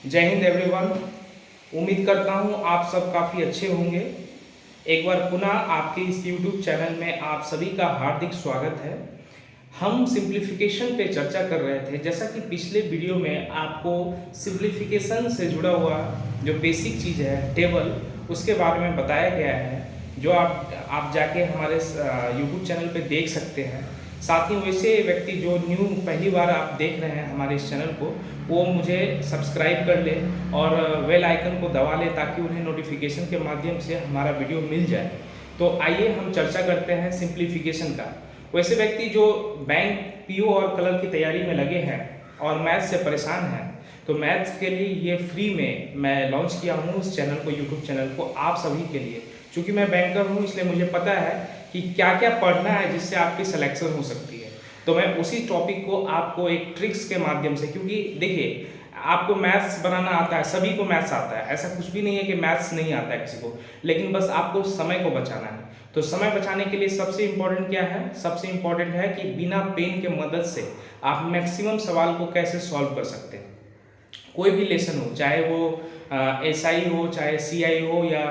जय हिंद एवरीवन। उम्मीद करता हूँ आप सब काफ़ी अच्छे होंगे। एक बार पुनः आपके इस YouTube चैनल में आप सभी का हार्दिक स्वागत है। हम सिंप्लीफिकेशन पे चर्चा कर रहे थे। जैसा कि पिछले वीडियो में आपको सिंप्लीफिकेशन से जुड़ा हुआ जो बेसिक चीज़ है टेबल, उसके बारे में बताया गया है, जो आप जाके हमारे YouTube चैनल पे देख सकते हैं। साथ ही वैसे व्यक्ति जो न्यू पहली बार आप देख रहे हैं हमारे इस चैनल को, वो मुझे सब्सक्राइब कर ले और बेल आइकन को दबा ले ताकि उन्हें नोटिफिकेशन के माध्यम से हमारा वीडियो मिल जाए। तो आइए हम चर्चा करते हैं सिंप्लीफिकेशन का। वैसे व्यक्ति जो बैंक पीओ और क्लर्क की तैयारी में लगे हैं और मैथ्स से परेशान हैं, तो मैथ्स के लिए ये फ्री में मैं लॉन्च किया हूँ इस चैनल को, यूट्यूब चैनल को आप सभी के लिए। चूँकि मैं बैंकर हूँ इसलिए मुझे पता है कि क्या क्या पढ़ना है जिससे आपकी सिलेक्शन हो सकती है। तो मैं उसी टॉपिक को आपको एक ट्रिक्स के माध्यम से, क्योंकि देखिए आपको मैथ्स बनाना आता है, सभी को मैथ्स आता है, ऐसा कुछ भी नहीं है कि मैथ्स नहीं आता है किसी को, लेकिन बस आपको समय को बचाना है। तो समय बचाने के लिए सबसे इम्पोर्टेंट क्या है? सबसे इम्पोर्टेंट है कि बिना पेन के मदद से आप मैक्सिमम सवाल को कैसे सॉल्व कर सकते हैं। कोई भी लेसन हो, चाहे वो एसआई हो, चाहे सीआई हो या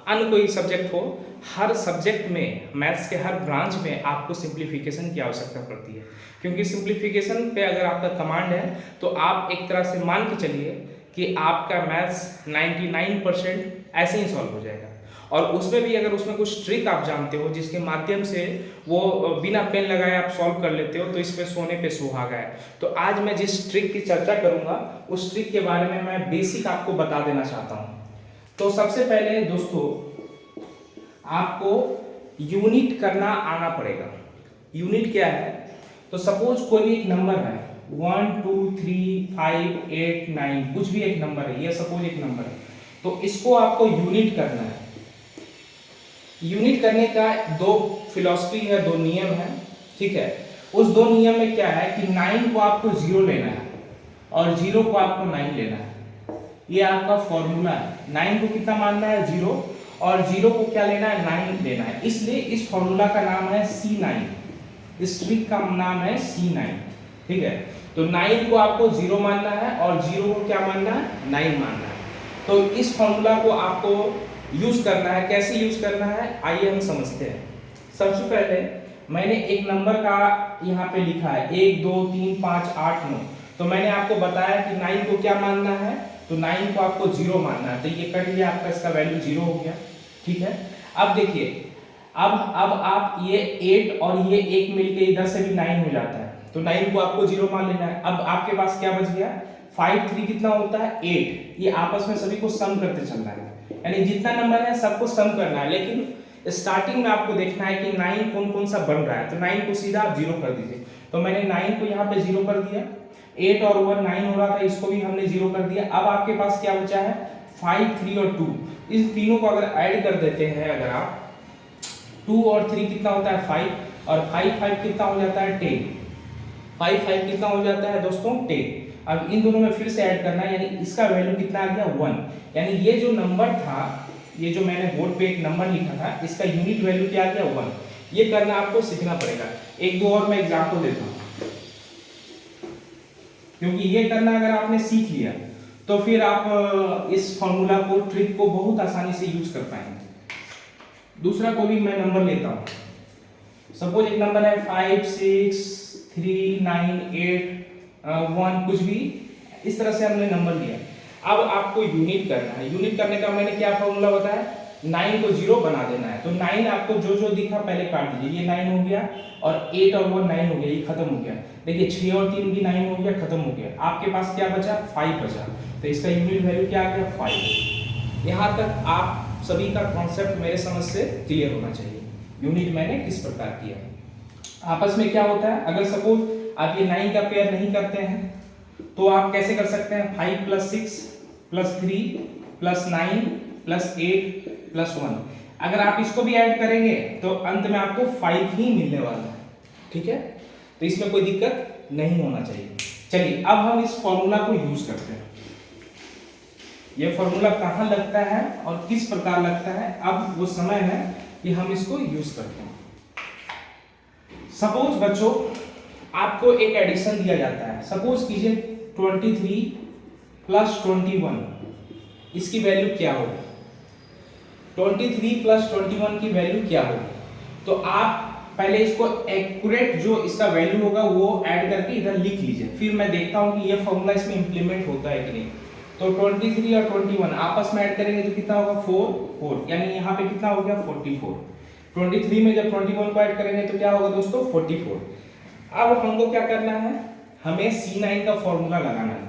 अन्य कोई सब्जेक्ट हो, हर सब्जेक्ट में, मैथ्स के हर ब्रांच में आपको सिंप्लीफिकेशन की आवश्यकता पड़ती है। क्योंकि सिंप्लीफिकेशन पे अगर आपका कमांड है तो आप एक तरह से मान के चलिए कि आपका मैथ्स 99% ऐसे ही सॉल्व हो जाएगा। और उसमें भी अगर उसमें कुछ ट्रिक आप जानते हो जिसके माध्यम से वो बिना पेन लगाए आप सॉल्व कर लेते हो, तो इस पे सोने पे सुहागा है। तो आज मैं जिस ट्रिक की चर्चा करूंगा उस ट्रिक के बारे में मैं बेसिक आपको बता देना चाहता हूँ। तो सबसे पहले दोस्तों आपको यूनिट करना आना पड़ेगा। यूनिट क्या है? तो सपोज कोई भी एक नंबर है 1 2 3 5 8 9, कुछ भी एक नंबर है, ये सपोज एक नंबर है, तो इसको आपको यूनिट करना है। यूनिट करने का दो फिलॉसफी है, दो नियम है, ठीक है। उस दो नियम में क्या है कि 9 को आपको 0 लेना है और 0 को आपको 9 लेना है। ये आपका फॉर्मूला है। 9 को कितना मानना है? 0, और 0 को क्या लेना है? 9 लेना है। इसलिए इस फॉर्मूला का नाम है C9, इस ट्रिक का नाम है C9, ठीक है। तो 9 को आपको 0 मानना है और 0 को क्या मानना है? 9 मानना है। तो इस फॉर्मूला को आपको यूज करना है। कैसे यूज करना है आइए हम समझते हैं। सबसे पहले मैंने एक नंबर का यहाँ पे लिखा है 1 2 3 5 8 9, तो मैंने आपको बताया कि 9 को क्या मानना है? तो 9 को आपको 0 मानना है। तो ये कट लिया आपका, इसका वैल्यू 0 हो गया, ठीक है। अब देखिए, अब आप ये 8 और ये 1 मिलके इधर से भी 9 हो जाता है, तो 9 को आपको 0 मान लेना है। अब आपके पास क्या बच गया? 5 3 कितना होता है? 8। ये आपस में सभी को सम करते चलना है, यानी जितना नंबर है सबको सम करना है। लेकिन स्टार्टिंग में आपको देखना है कि 9 कौन कौन सा बन रहा है, तो 9 को सीधा आप 0 कर दीजिए। तो मैंने 9 को यहाँ पे 0 कर दिया, 8 और 1 9 हो रहा था, इसको भी हमने 0 कर दिया। अब आपके पास क्या बचा है? 5 3 और 2, इस तीनों को अगर ऐड कर देते हैं, अगर आप 2 और 3 कितना होता है? 5, और 5 5 कितना हो जाता है? 10। 5 5 कितना हो जाता है दोस्तों? 10। अब इन दोनों में फिर से ऐड करना है, यानी इसका वैल्यू कितना आ गया? 1। यानी ये जो नंबर था, ये जो मैंने बोर्ड पे एक नंबर लिखा था, इसका यूनिट वैल्यू क्या आ गया? 1। ये करना आपको सीखना पड़ेगा। एक दो और मैं एग्जांपल देता हूँ, क्योंकि ये करना अगर आपने सीख लिया तो फिर आप इस फॉर्मूला को, ट्रिक को बहुत आसानी से यूज कर पाएंगे। दूसरा कोई भी मैं नंबर लेता हूँ, सपोज एक नंबर है 5 6 3 9 8 1, कुछ भी इस तरह से हमने नंबर लिया। अब आपको यूनिट करना है। यूनिट करने का मैंने क्या फॉर्मूला बताया? 9 को 0 बना देना है। तो 9 आपको जो जो दिखा पहले काट दीजिए। ये 9 हो गया और 8 और 1 9 हो गया, ये खत्म हो गया। देखिए 6 और 3 भी 9 हो गया, खत्म हो गया। आपके पास क्या बचा? 5 बचा। तो इसका यूनिट वैल्यू क्या आ गया? 5। यहाँ तक आप सभी का कॉन्सेप्ट मेरे समझ से क्लियर होना चाहिए। यूनिट मैंने किस प्रकार किया। आपस में क्या होता है, अगर सपोज आप ये 9 का पेयर नहीं करते हैं तो आप कैसे कर सकते हैं? 5 + 6 + 3 + 9 + 8 + 1। अगर आप इसको भी ऐड करेंगे तो अंत में आपको 5 ही मिलने वाला है, ठीक है। तो इसमें कोई दिक्कत नहीं होना चाहिए। चलिए अब हम इस फॉर्मूला को यूज करते हैं। ये फॉर्मूला कहाँ लगता है और किस प्रकार लगता है, अब वो समय है कि हम इसको यूज करते हैं। सपोज बच्चों आपको एक एडिशन दिया जाता है। सपोज कीजिए 23 प्लस 21, इसकी वैल्यू क्या होगी? 23 प्लस 21 की वैल्यू क्या होगी? तो आप पहले इसको एक्यूरेट जो इसका वैल्यू होगा वो ऐड करके इधर लिख लीजिए, फिर मैं देखता हूँ कि ये फॉर्मूला इसमें इंप्लीमेंट होता है कि नहीं। तो 23 और 21 आपस में ऐड करेंगे तो कितना होगा? 4, यानी यहाँ पे कितना हो गया? 44। 23 में जब 21 को ऐड करेंगे तो क्या होगा दोस्तों? 44। अब हमको क्या करना है? हमें C9 का फॉर्मूला लगाना है।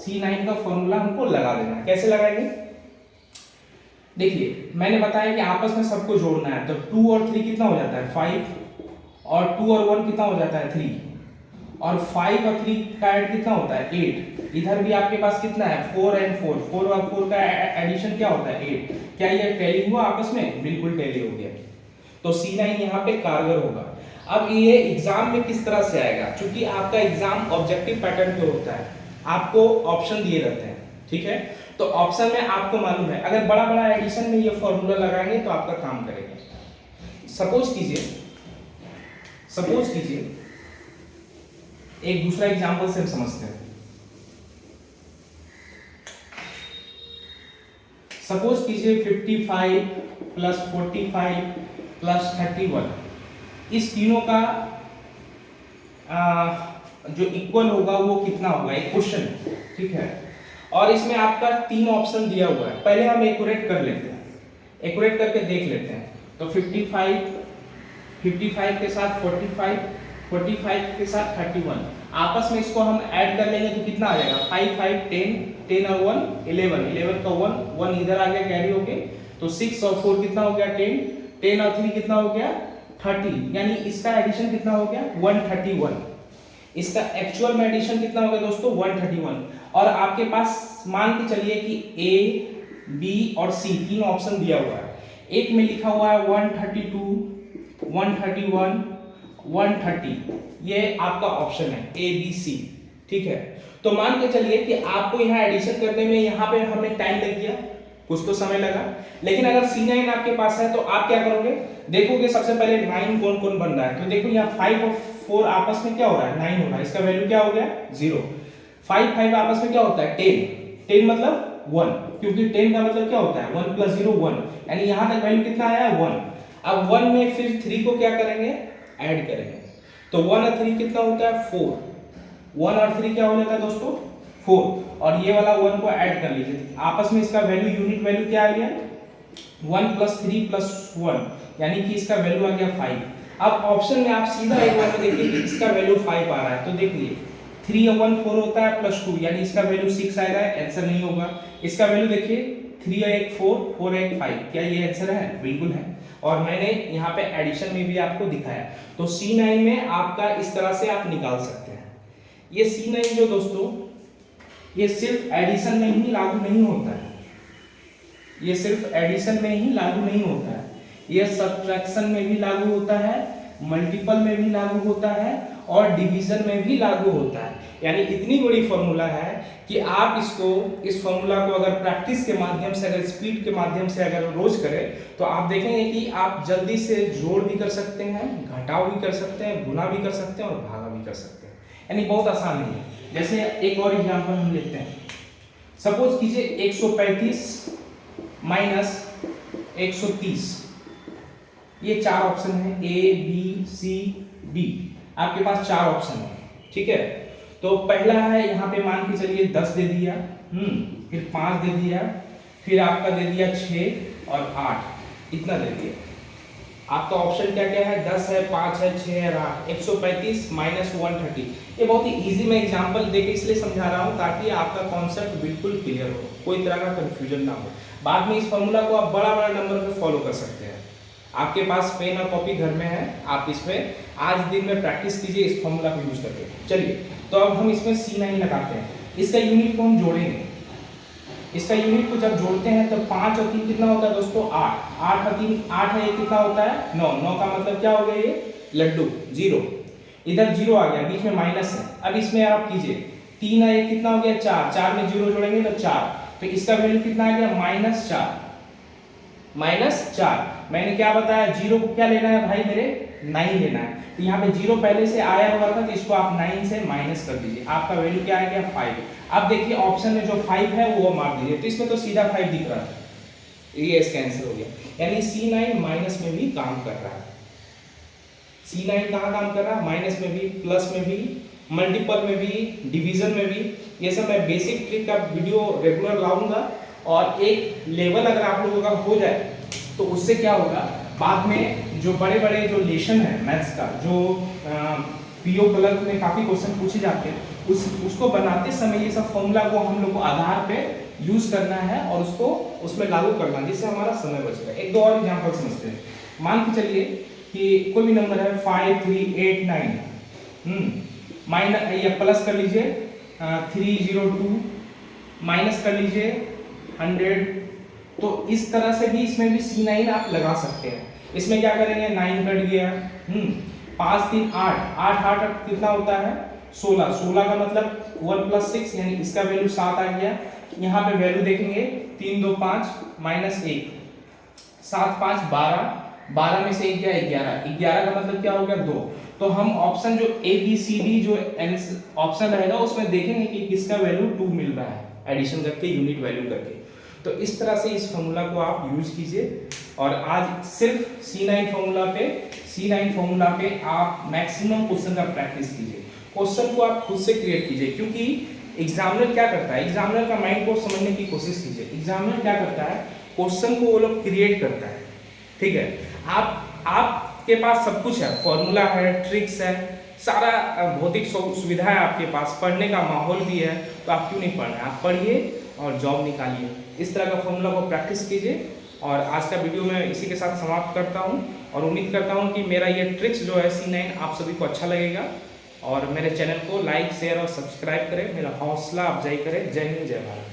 C9 का फॉर्मूला हमको लगा देना है। कैसे लगाएंगे? देखिए, मैंने बताया कि आपस में सबको जोड़ना है, तो 2 और 3 कितना हो जाता है? 5, और 2 और 1 कितना हो जाता है? 3, और 5 और 3 का ऐड कितना होता है? 8। इधर भी आपके पास कितना है? 4 and 4, 4 और 4 का एडिशन क्या होता है? 8। क्या ये टैली हुआ आपस में? बिल्कुल टैली हो गया। तो C9 यहाँ पे कारगर होगा। अब ये एग्जाम में किस तरह से आएगा? क्योंकि आपका एग्जाम ऑब्जेक्टिव पैटर्न पे होता है, आपको ऑप्शन दिए रहते हैं, ठीक है? तो ऑप्शन में आपको मालूम है, अगर बड़ा बड़ा एडिशन में ये फॉर्मूला लगाएंगे तो आपका काम करेगा। सपोज कीजिए एक दूसरा एग्जांपल से हम समझते हैं। सपोज कीजिए 55 प्लस 45 प्लस 31, इस तीनों का जो इक्वल होगा वो कितना होगा? एक क्वेश्चन, ठीक है? और इसमें आपका 3 ऑप्शन दिया हुआ है। पहले हम एक्यूरेट कर लेते हैं, एक्यूरेट करके देख लेते हैं। तो 55 के साथ 45 के साथ 31, आपस में इसको हम ऐड कर लेंगे तो कितना आ जाएगा? 5 5 10 और 1 11 का 1 इधर आ गया कैरी होके, तो 6 और 4 कितना हो गया? 10 और 3 कितना हो गया? 30, यानी इसका एडिशन कितना हो गया? 131। इसका एक्चुअल में एडिशन कितना हो गया दोस्तों? 131। और आपके पास मान के चलिए कि A, B और C 3 ऑप्शन दिया हुआ है। एक में लिखा हुआ है 132, 131, 130, ये आपका ऑप्शन है A, B, C, ठीक है? तो मान के चलिए कि आपको यहाँ एडिशन करने में यहाँ पे हमें टाइम लग गया, कुछ तो समय लगा, लेकिन अगर C9 आपके पास है तो आप क्या करोगे? देखोगे सबसे पहले 9 कौन कौन बन रहा है। तो देखो यहाँ 5 और 4 आपस में क्या हो रहा है? 9 हो रहा है, इसका वैल्यू क्या हो गया? 0। 5 5 आपस में क्या होता है? 10 मतलब 1, क्योंकि 10 का मतलब क्या होता है? 1 + 0 1, यानी यहाँ तक वैल्यू कितना आया? 1। अब 1 में फिर 3 को क्या करेंगे? ऐड करेंगे। तो 1 और 3 कितना होता है? 4। 1 और 3 क्या हो जाता है दोस्तों? 4, और ये वाला 1 को ऐड कर लीजिए, आपस में इसका वैल्यू, यूनिट वैल्यू क्या आ गया? 1 + 3 + 1, यानी कि इसका वैल्यू आ गया 5। अब ऑप्शन में आप सीधा एक बार देखिए कि इसका वैल्यू 5 आ रहा है, तो देखिए 3 और 1 4 होता है, +2, यानी इसका वैल्यू 6 आएगा, आंसर नहीं होगा। इसका वैल्यू देखिए 3 और 1 4, 4 और 1 5, क्या ये आंसर है? बिल्कुल है। और मैंने यहाँ पे एडिशन में भी आपको दिखाया। तो C9 में आपका इस तरह से आप निकाल सकते हैं। ये C9 जो दोस्तों, ये सिर्फ एडिशन में ही लागू नहीं होता है, ये सिर्फ एडिशन में ही लागू नहीं होता है, ये सब्ट्रैक्शन में भी लागू होता है, मल्टीपल में भी लागू होता है, और डिवीजन में भी लागू होता है। यानी इतनी बड़ी फॉर्मूला है कि आप इस फॉर्मूला को अगर प्रैक्टिस के माध्यम से, अगर स्पीड के माध्यम से अगर रोज करें तो आप देखेंगे कि आप जल्दी से जोड़ भी कर सकते हैं, घटाव भी कर सकते हैं, गुना भी कर सकते हैं और भागा भी कर सकते हैं। यानी बहुत आसान है। जैसे एक और एग्जांपल हम लेते हैं। सपोज कीजिए 135 माइनस 130, ये 4 ऑप्शन है, A, B, C, D, आपके पास 4 ऑप्शन है, ठीक है? तो पहला है, यहाँ पे मान के चलिए 10 दे दिया, फिर 5 दे दिया, फिर आपका दे दिया 6 और 8, इतना दे दिया। आपका ऑप्शन क्या क्या है? 10 है, 5 है, 6 है, 8। 135 माइनस 130, ये बहुत ही इजी मैं एग्जांपल देके इसलिए समझा रहा हूँ ताकि आपका कॉन्सेप्ट बिल्कुल क्लियर हो, कोई तरह का कंफ्यूजन ना हो। बाद में इस फॉर्मूला को आप बड़ा बड़ा नंबर पे फॉलो कर सकते हैं। आपके पास पेन और कॉपी घर में है, आप इसमें आज दिन में प्रैक्टिस कीजिए इस फॉर्मूला को यूज करके। चलिए, तो अब हम इसमें C9 लगाते हैं। इसका यूनिट को हम जोड़ेंगे। इसका यूनिट को जब जोड़ते हैं तो 5 और 3 कितना होता है दोस्तों? 8। 8 और 3 8 है, ये कितना होता है? 9। 9 का मतलब क्या हो गया? ये लड्डू, 0। इधर 0 आ गया, बीच में माइनस है। अब इसमें आप कीजिए, 3 है, ये कितना हो गया? 4। 4 में 0 जोड़ेंगे तो 4, तो इसका वैल्यू कितना आ गया? -4। -4। मैंने क्या बताया? 0 को क्या लेना है भाई मेरे? 9 लेना है। तो यहाँ पे 0 पहले से आया हुआ था, तो इसको आप 9 से माइनस कर दीजिए, आपका वैल्यू क्या आ गया 5। अब देखिए ऑप्शन में जो 5 है वो मार दीजिए, तो इसमें तो सीधा 5 दिख रहा है, ये इसका आंसर हो गया। यानी C9 माइनस में भी काम कर रहा है। C9 कहाँ काम कर रहा है? माइनस में भी, प्लस में भी, मल्टीपल में भी, डिवीजन में भी। ये सब मैं बेसिक ट्रिक का वीडियो रेगुलर लाऊंगा, और एक लेवल अगर आप लोगों का हो जाए तो उससे क्या होगा, बाद में जो बड़े बड़े जो लेशन है मैथ्स का, जो पीओ क्लर्क में काफ़ी क्वेश्चन पूछे जाते हैं, उसको बनाते समय ये सब फॉर्मूला को हम लोग को आधार पे यूज करना है और उसको उसमें लागू करना है, जिससे हमारा समय बचेगा। एक दो और एग्जाम्पल समझते हैं। मान के चलिए कि कोई भी नंबर है 5 3 8 9, माइनस या प्लस कर लीजिए 302, माइनस कर लीजिए 100। तो इस तरह से भी इसमें भी C9 आप लगा सकते हैं। इसमें क्या करेंगे, 9 कट गया, 5 3 8, 8 8 कितना होता है 16, 16 का मतलब 1 + 6, यानी इसका वैल्यू 7 आ गया। यहाँ पे वैल्यू देखेंगे 3 2 5 -1, 7 5 12, 12 में से 1 गया 11, 11 का मतलब क्या हो गया 2। तो हम ऑप्शन जो A B C D जो ऑप्शन रहेगा उसमें देखेंगे कि किसका वैल्यू 2 मिल रहा है, एडिशन करके यूनिट वैल्यू करके। तो इस तरह से इस फॉर्मूला को आप यूज कीजिए, और आज सिर्फ C9 फॉर्मूला पे आप मैक्सिमम क्वेश्चन का प्रैक्टिस कीजिए। क्वेश्चन को आप खुद से क्रिएट कीजिए, क्योंकि एग्जामिनर क्या करता है, एग्जामिनर का माइंड को समझने की कोशिश कीजिए। एग्जामिनर क्या करता है, क्वेश्चन को वो लोग क्रिएट करता है, ठीक है। आपके पास सब कुछ है, फॉर्मूला है, ट्रिक्स है, सारा भौतिक सुविधा है आपके पास, पढ़ने का माहौल भी है, तो आप क्यों नहीं पढ़ रहे, आप पढ़िए और जॉब निकालिए। इस तरह का फॉर्मूला को प्रैक्टिस कीजिए। और आज का वीडियो मैं इसी के साथ समाप्त करता हूं, और उम्मीद करता हूं कि मेरा ये ट्रिक्स जो है C9 आप सभी को अच्छा लगेगा, और मेरे चैनल को लाइक शेयर और सब्सक्राइब करें, मेरा हौसला अफजाई करें। जय हिंद, जय भारत।